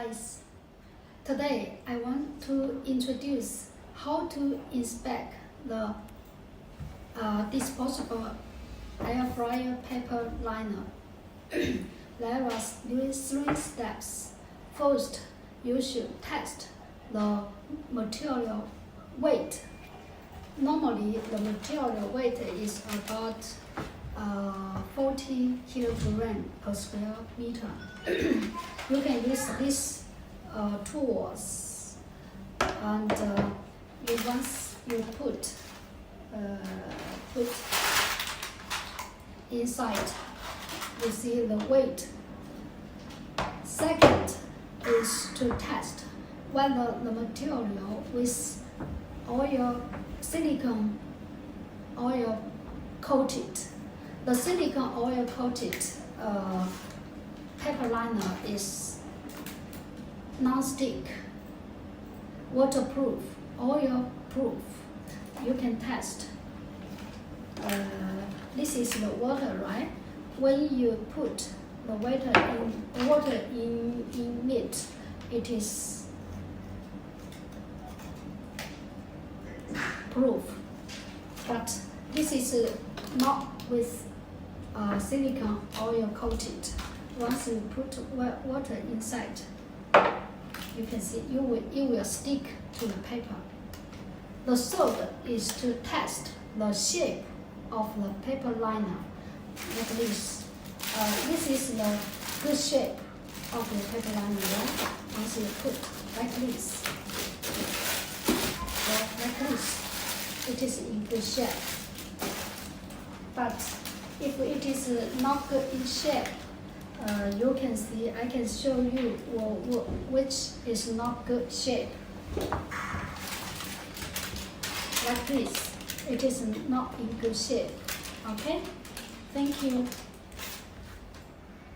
guys, today I want to introduce how to inspect the disposable air fryer paper liner. There are three steps. First, you should test the material weight. Normally, the material weight is about 40 kilograms per square meter. You can use this tools, and once you put inside, you see the weight. Second is to test whether the material with silicone oil coated. The silicone oil coated paper liner is nonstick, waterproof, oil proof. You can test. This is the water, right? When you put the water in it, it is proof. But this is not with silicone oil coated. Once you put water inside, you can see it will stick to the paper. The third is to test the shape of the paper liner, like this. This is the good shape of the paper liner. Right? Once you put like this, it is in good shape. But if it is not good in shape, you can see, I can show you which is not good shape. Like this, it is not in good shape. Okay? Thank you.